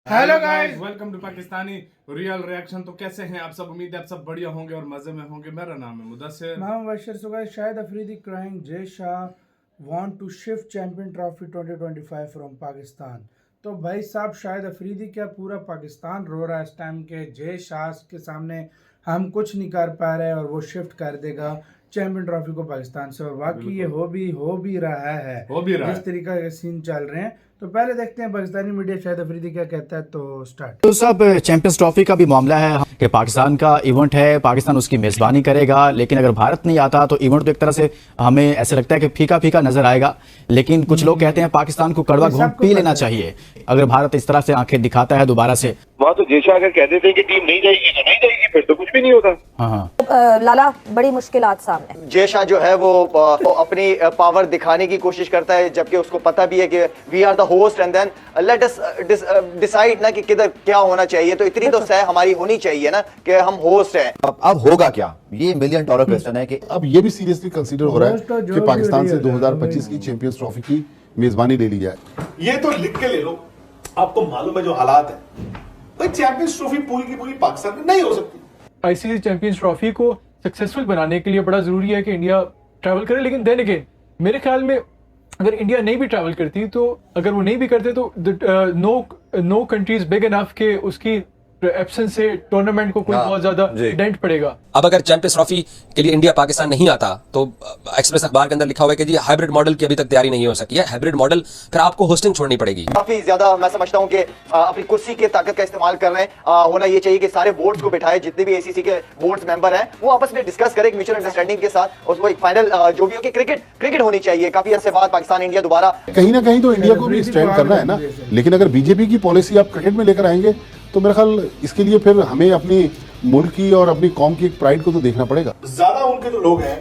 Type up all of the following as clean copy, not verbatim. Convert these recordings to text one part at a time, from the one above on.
Hello guys, welcome to Pakistani real reaction. तो कैसे हैं आप सब? उम्मीद है आप सब बढ़िया होंगे और मजे में होंगे। मेरा नाम है मुदस्सिर। मैं Mubashar. So guys, Shahid Afridi crying Jay Shah want to shift champion trophy 2025 from Pakistan. तो भाई साहब, शाहिद अफरीदी क्या पूरा पाकिस्तान रो रहा है इस टाइम के जय शाह के सामने। हम कुछ नहीं कर पा रहे और वो शिफ्ट कर देगा चैंपियन ट्रॉफी को पाकिस्तान से। और वाकई ये हो भी रहा है जिस तरीका के सीन चल रहे हैं। तो पहले देखते हैं पाकिस्तानी मीडिया शाहिद अफरीदी क्या कहता है। तो स्टार्ट। तो सब चैंपियंस ट्रॉफी का भी मामला है कि पाकिस्तान का इवेंट है, पाकिस्तान उसकी मेजबानी करेगा, लेकिन अगर भारत नहीं आता तो इवेंट तो एक तरह से हमें ऐसे लगता है कि फीका फीका नजर आएगा। लेकिन कुछ लोग कहते हैं पाकिस्तान को कड़वा घूंट पी लेना चाहिए अगर भारत इस तरह से आंखें दिखाता है दोबारा से। वहाँ तो जयशाह अगर कह देते हैं कि टीम नहीं जाएगी तो नहीं जाएगी, फिर तो कुछ भी नहीं होता। हाँ। लाला, बड़ी मुश्किलात सामने। जयशाह जो है वो अपनी पावर दिखाने की कोशिश करता है, जबकि उसको पता भी है कि we are the host and then let us decide ना कि किधर क्या होना चाहिए। तो इतनी तो सह हमारी होनी चाहिए ना कि हम होस्ट हैं। अब होगा क्या, ये मिलियन डॉलर क्वेश्चन है कि अब ये भी सीरियसली कंसीडर हो रहा है कि पाकिस्तान से 2025 की चैंपियंस ट्रॉफी की मेजबानी ले ली जाए। ये तो लिख के ले लो। आपको मालूम है जो हालात है, भाई चैंपियंस ट्रॉफी पूरी की पूरी पाकिस्तान में नहीं हो सकती। आईसीसी चैंपियंस ट्रॉफी को सक्सेसफुल बनाने के लिए बड़ा जरूरी है कि इंडिया ट्रैवल करे। लेकिन देन अगेन मेरे ख्याल में अगर इंडिया नहीं भी ट्रैवल करती, तो अगर वो नहीं भी करते तो नो कंट्रीज बिग इनफ के उसकी एब्सेंस से टूर्नामेंट को कोई बहुत ज्यादा डेंट पड़ेगा। अब अगर चैंपियंस ट्रॉफी के लिए इंडिया पाकिस्तान नहीं आता तो एक्सप्रेस अखबार के अंदर लिखा हुआ है कि जी हाइब्रिड मॉडल की अभी तक तैयारी नहीं हो सकी है। हाइब्रिड मॉडल फिर आपको होस्टिंग छोड़नी पड़ेगी। काफी ज्यादा मैं समझता हूँ कि अपनी कुर्सी की ताकत का इस्तेमाल कर रहे हैं। होना ये चाहिए कि सारे बोर्ड्स को बिठाए, जितने भी एसीसी के बोर्ड्स मेंबर हैं वो आपस में डिस्कस करें म्यूचुअल अंडरस्टैंडिंग के साथ। उसको एक फाइनल जो भी हो कि क्रिकेट होनी चाहिए। काफी अरसे बाद पाकिस्तान इंडिया दोबारा कहीं ना कहीं तो इंडिया को भी स्टैंड करना है ना। लेकिन अगर बीजेपी की पॉलिसी आप क्रिकेट में लेकर आएंगे तो मेरा ख्याल इसके लिए फिर हमें अपनी मुल्क की और अपनी कौम की प्राइड को तो देखना पड़ेगा। ज्यादा उनके जो लोग हैं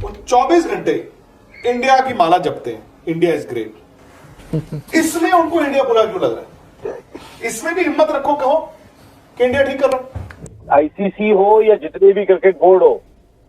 वो 24 घंटे इंडिया की माला जपते हैं, इंडिया इज ग्रेट। इसमें उनको इंडिया बुरा क्यों लग रहा है? इसमें भी हिम्मत रखो, कहो कि इंडिया ठीक कर रहा है। आईसीसी हो या जितने भी क्रिकेट बोर्ड हो,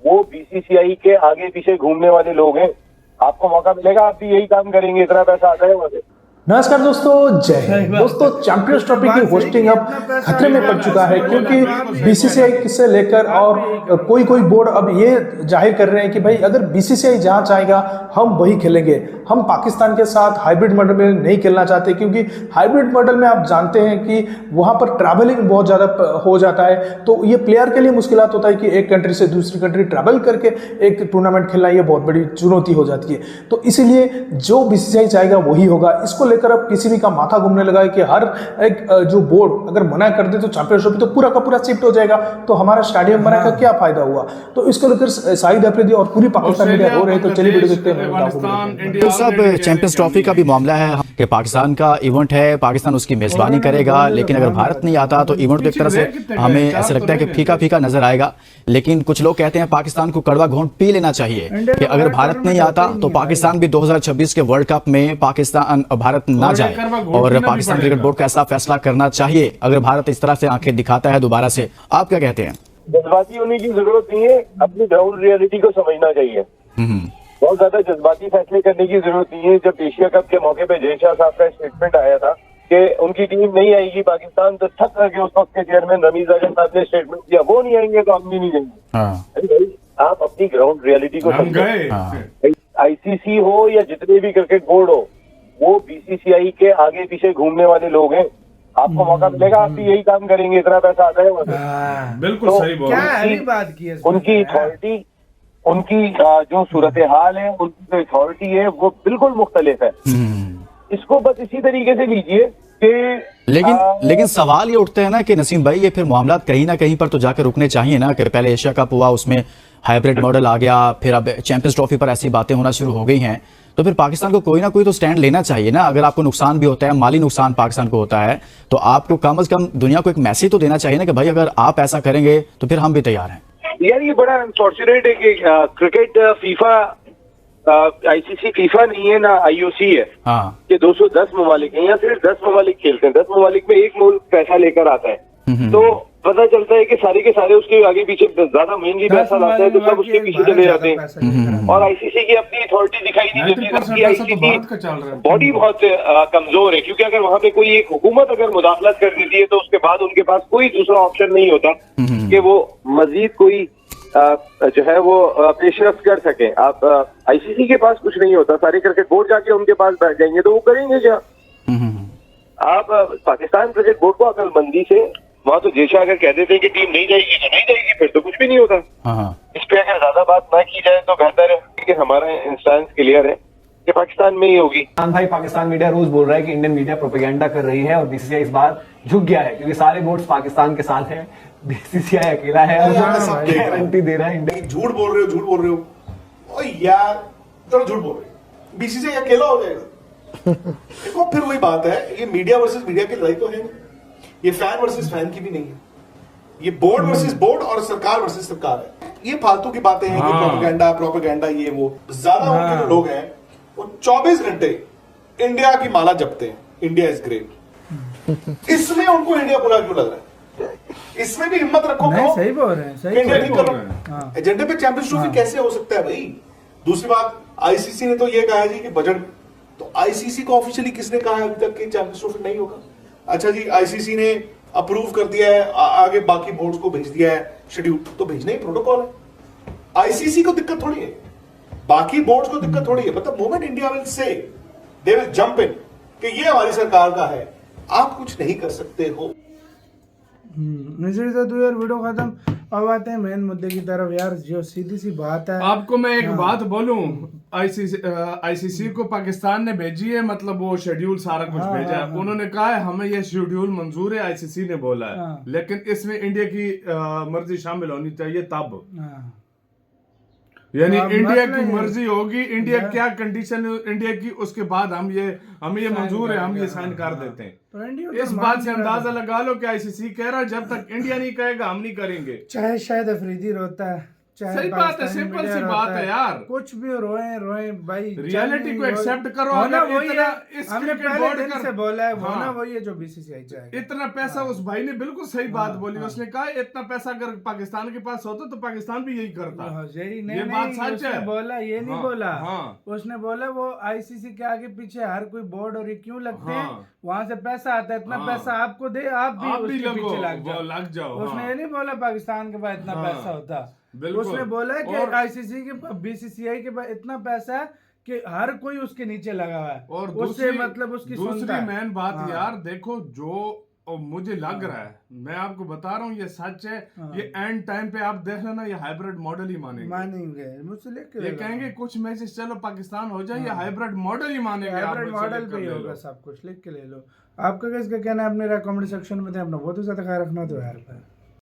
वो बीसीसीआई के आगे पीछे घूमने वाले लोग हैं। आपको मौका मिलेगा, आप भी यही काम करेंगे, इतना पैसा आता है वहां से। नमस्कार दोस्तों, जय हिंद। दोस्तों, चैंपियंस ट्रॉफी की होस्टिंग अब खतरे में पड़ चुका है क्योंकि बीसीसीआई से लेकर और कोई बोर्ड अब ये जाहिर कर रहे हैं कि भाई अगर बीसीसीआई जहां चाहेगा हम वही खेलेंगे। हम पाकिस्तान के साथ हाइब्रिड मॉडल में नहीं खेलना चाहते क्योंकि हाइब्रिड मॉडल में आप जानते हैं कि वहां पर ट्रैवलिंग बहुत ज़्यादा हो जाता है। तो ये प्लेयर के लिए मुश्किलात होता है कि एक कंट्री से दूसरी कंट्री ट्रैवल करके एक टूर्नामेंट खेलना ये बहुत बड़ी चुनौती हो जाती है। तो इसीलिए जो बीसीसीआई चाहेगा वही होगा। इसको लेकर अब किसी भी का माथा घूमने लगा है कि हर एक जो बोर्ड अगर मना कर दे तो चैंपियंस ट्रॉफी तो पूरा का पूरा शिफ्ट हो जाएगा, तो हमारा स्टेडियम बना का क्या फायदा हुआ। तो इसको लेकर शाहिद अफरीदी और पूरी पाकिस्तान मीडिया हो रहे हैं। तो चलिए वीडियो देखते हैं। तो सब चैंपियंस ट्रॉफी का भी मामला है कि पाकिस्तान का इवेंट है, पाकिस्तान उसकी मेजबानी करेगा, लेकिन अगर भारत नहीं आता तो इवेंट तो एक तरह से हमें ऐसे लगता है कि फीका फीका नजर आएगा। लेकिन कुछ लोग कहते हैं पाकिस्तान को कड़वा घूंट पी लेना चाहिए कि अगर भारत नहीं आता तो पाकिस्तान भी 2026 के वर्ल्ड कप में भारत ना जाए और पाकिस्तान क्रिकेट बोर्ड का ऐसा फैसला करना चाहिए अगर भारत इस तरह से आंखें दिखाता है दोबारा से। आप क्या कहते हैं? जज्बाती होने की जरूरत नहीं है, अपनी ग्राउंड रियलिटी को समझना चाहिए। बहुत ज्यादा जज्बाती फैसले करने की जरूरत नहीं है। जब एशिया कप के मौके पे जयशाह साहब का स्टेटमेंट आया था कि उनकी टीम नहीं आएगी पाकिस्तान, तो छत करके उस वक्त के चेयरमैन रमीज आजम साहब ने स्टेटमेंट दिया वो नहीं आएंगे तो हम भी नहीं जाएंगे। आप अपनी ग्राउंड रियलिटी को समझें। आईसीसी हो या जितने भी क्रिकेट बोर्ड हो, वो बीसीसीआई के आगे पीछे घूमने वाले लोग हैं। आपको मौका मिलेगा, आप भी यही काम करेंगे, इतना पैसा आता है वहां से। बिल्कुल सही बात की है। उनकी अथॉरिटी, उनकी जो सूरत हाल है, उनकी जो अथॉरिटी है वो बिल्कुल मुख्तलिफ है। इसको बस इसी तरीके से लीजिए कि लेकिन सवाल ये उठते हैं ना कि नसीम भाई, ये फिर मामला कहीं ना कहीं पर तो जाकर रुकने चाहिए ना कि पहले एशिया कप हुआ, उसमें हाइब्रिड मॉडल आ गया, फिर अब चैंपियंस ट्रॉफी पर ऐसी बातें होना शुरू हो गई हैं, तो फिर पाकिस्तान को कोई ना कोई तो स्टैंड लेना चाहिए ना। अगर आपको नुकसान भी होता है, माली नुकसान पाकिस्तान को होता है, तो आपको कम से कम दुनिया को एक मैसेज तो देना चाहिए ना कि भाई अगर आप ऐसा करेंगे तो फिर हम भी तैयार हैं। यार ये बड़ा अनफॉर्चुनेट है कि क्रिकेट फीफा, आईसीसी फीफा नहीं है ना आईओसी है। हाँ। कि 210 ममालिक हैं या फिर 10 ममालिक खेलते हैं, 10 ममालिक में एक मुल्क पैसा लेकर आता है। तो पता चलता है कि सारे के सारे उसके आगे पीछे ज्यादा मेनली पैसा लाते हैं तो सब उसके पीछे चले जाते हैं और आईसीसी की अपनी अथॉरिटी दिखाई नहीं देती। जबकि आईसीसी बॉडी बहुत कमजोर है, क्योंकि अगर वहां पे कोई एक हुकूमत अगर मुदाखलत कर देती है तो उसके बाद उनके पास कोई दूसरा ऑप्शन नहीं होता कि वो मजीद कोई जो है वो पेशरफ कर सके। आप आईसीसी के पास कुछ नहीं होता, सारे क्रिकेट बोर्ड जाके उनके पास बैठ जाएंगे तो वो करेंगे क्या? आप पाकिस्तान क्रिकेट बोर्ड को अकलमंदी से वहाँ तो जैसा अगर कह देते हैं कि टीम नहीं जाएगी तो नहीं जाएगी, फिर तो कुछ भी नहीं होता। इस पे अगर ज्यादा बात ना की जाए तो बेहतर है कि हमारा इंस्टेंस क्लियर है कि पाकिस्तान में ही होगी। भाई, पाकिस्तान मीडिया रोज बोल रहा है कि इंडियन मीडिया प्रोपेगेंडा कर रही है और बीसीसीआई इस बार झुक गया है क्योंकि सारे बोर्ड्स पाकिस्तान के साथ हैं, बीसीसीआई अकेला है और गारंटी दे रहा है इंडिया। झूठ बोल रहे हो, झूठ बोल रहे हो। ओ यार चलो झूठ बोल रहे हो, बीसीसीआई अकेला हो जाएगा। देखो फिर वही बात है, ये मीडिया वर्सेस मीडिया की लड़ाई तो है, ये फैन वर्सेस फैन की भी नहीं है, ये बोर्ड वर्सेस बोर्ड और सरकार वर्सेस सरकार है। ये फालतू की बातें हैं कि प्रोपेगेंडा ये वो। ज्यादा उनके जो लोग हैं वो 24 घंटे इंडिया की माला जपते हैं, इंडिया इज ग्रेट। इसमें उनको इंडिया बुरा क्यों लग रहा है? इसमें भी हिम्मत रखो। सही बोल रहे हैं, सही इंडिया ठीक करो। एजेंडे पे चैंपियंस ट्रॉफी कैसे हो सकता है भाई? दूसरी बात, आईसीसी ने तो ये कहा जी कि बजट, तो आईसीसी को ऑफिशियली किसने कहा है अभी तक कि चैंपियंस ट्रॉफी नहीं होगा? अच्छा जी, आईसीसी ने अप्रूव कर दिया है, आगे बाकी बोर्ड्स को भेज दिया है शेड्यूल, तो भेजना ही प्रोटोकॉल है। आईसीसी को दिक्कत थोड़ी है, बाकी बोर्ड्स को दिक्कत थोड़ी है। मतलब moment India will say they will jump in कि ये हमारी सरकार का है, आप कुछ नहीं कर सकते हो। नजर तो यार वीडियो खत्म, अब आते हैं मेन मुद्दे की तरफ। यार जो सीधी सी बात है, आपको मैं एक बात बोलूं, आईसीसी को पाकिस्तान ने भेजी है, मतलब वो शेड्यूल सारा कुछ भेजा है। उन्होंने कहा है हमें ये शेड्यूल मंजूर है, आईसीसी ने बोला है, लेकिन इसमें इंडिया की मर्जी शामिल होनी चाहिए तब। यानी इंडिया की मर्जी होगी, इंडिया क्या कंडीशन इंडिया की, उसके बाद हमें ये मंजूर है, हम ये साइन कर देते हैं। इस बात से अंदाजा लगा लो कि आईसीसी कह रहा है जब तक इंडिया नहीं कहेगा हम नहीं करेंगे। चाहे शायद अफरीदी रोता है, सही बात है, सिंपल सी बात है यार, कुछ भी रोए भाई, रियलिटी को एक्सेप्ट करो। हमने पहले दिन से बोला है, होना वही है जो बीसीसीआई चाहेगा। इतना पैसा, उस भाई ने बिल्कुल सही बात बोली, उसने कहा इतना पैसा अगर पाकिस्तान के पास होता तो पाकिस्तान भी यही करता। ये बात सच है, बोला ये नहीं बोला, उसने बोला वो आईसीसी के आगे पीछे हर कोई बोर्ड और ये क्यों लगते हैं, वहां से पैसा आता है, इतना पैसा आपको दे, आप भी उसके पीछे लग जाओ। उसने ये नहीं बोला पाकिस्तान के पास इतना पैसा होता, उसने बोला कि आईसीसी के बीसीसीआई के पास इतना पैसा है कि हर कोई उसके नीचे लगा हुआ है, और उससे मतलब उसकी दूसरी मेन बात यार देखो, जो मुझे लग रहा है, मैं आपको बता रहा हूँ ये सच है, ये एंड टाइम पे आप देख लेना ये हाइब्रिड मॉडल ही मानेंगे मुझसे लेके, ये कहेंगे कुछ मैचेस चलो पाकिस्तान हो जाए, ये हाइब्रिड मॉडल ही मानेंगे, हाइब्रिड मॉडल पे होगा सब कुछ, लिख के ले लो। आपका किसका कहना है अपने कमेंट सेक्शन में, अपना बहुत ही ज्यादा ख्याल रखना तो यार।